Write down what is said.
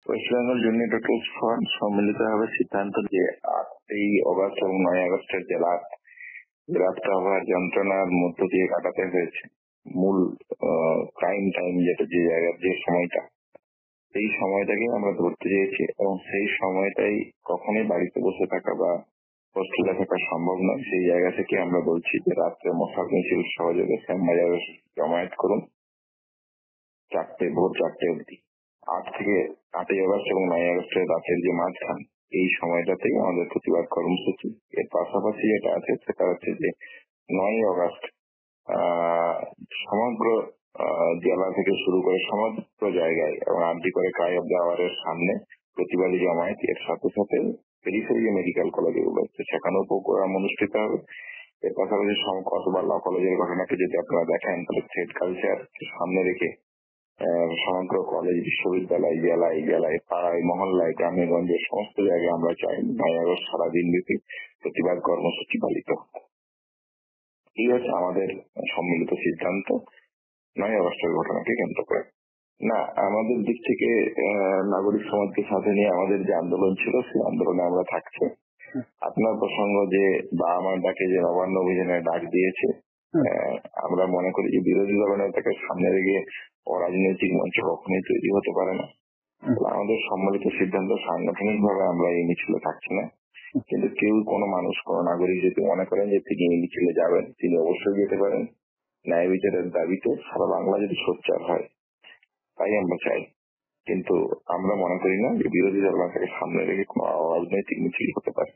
West Bengal junior doctors front সম্মিলিতভাবে সিদ্ধান্ত যে 8ই অগস্ট এবং 9 আগস্টের যে রাতটা হওয়ার যন্ত্রণার মধ্য দিয়ে কাটাতে হয়েছে, মূল প্রাইম টাইম যেটা, যে জায়গার যে সময়টা, সেই সময়টাকে আমরা ধরতে চেয়েছি এবং সেই সময়টাই কখনোই বাড়িতে বসে থাকা বা হোস্টেলে থাকা সম্ভব নয়। সেই জায়গা থেকে আমরা বলছি যে রাত্রে মশাল মিছিল সহযোগে শ্যামবাজারে জমায়েত করুন ভোর 4টে অবধি। 8ই অগস্ট এবং 9 আগস্টের রাতের যে মাঝখান, এই সময়টাতেই আমাদের প্রতিবাদ কর্মসূচি। এর পাশাপাশি যেটা আছে সেটা হচ্ছে যে 9ই অগস্ট সমগ্র জেলা থেকে শুরু করে সমগ্র জায়গায় এবং আরজি করে ক্রাই অফ দ্য আওয়ারের সামনে প্রতিবাদী জমায়েত। এর সাথে সাথে পেরিফেরি যে মেডিকেল কলেজগুলো হচ্ছে সেখানেও প্রোগ্রাম অনুষ্ঠিত হবে। এর পাশাপাশি অথবা ল কলেজের ঘটনাকে যদি আপনারা দেখেন, তাহলে স্টেট কালচার সামনে রেখে সমগ্র কলেজ, বিশ্ববিদ্যালয়, জেলায়, পাড়ায়, মহল্লায়, গ্রামে গঞ্জে সমস্ত জায়গায় আমরা চাই 9 আগস্ট সারাদিন ব্যাপী প্রতিবাদ কর্মসূচি পালিত। এই হচ্ছে আমাদের সম্মিলিত সিদ্ধান্ত 9 আগস্টের ঘটনাকে কেন্দ্র করে। না, আমাদের দিক থেকে নাগরিক সমাজকে সাথে নিয়ে আমাদের যে আন্দোলন ছিল, সেই আন্দোলনে আমরা থাকছি। আপনার প্রসঙ্গ যে বা আমার ডাকে যে নবান্ন অভিযানের ডাক দিয়েছে, আমরা মনে করি যে বিরোধী দলনেতাকে সামনে রেখে অরাজনৈতিক মঞ্চ কখনোই তৈরি হতে পারে না। আমাদের সম্মিলিত সিদ্ধান্ত, সাংগঠনিক ভাবে আমরা এই মিছিলে থাকছি না, কিন্তু কেউ কোনো মানুষ, কোনো নাগরিক যদি মনে করেন যে তিনি এই মিছিলে যাবেন, তিনি অবশ্যই যেতে পারেন। ন্যায় বিচারের দাবিতে সারা বাংলা যদি সোচ্চার হয়, তাই আমরা চাই। কিন্তু আমরা মনে করি না যে বিরোধী দলনেতাকে সামনে রেখে কোনো অরাজনৈতিক মিছিল হতে পারে।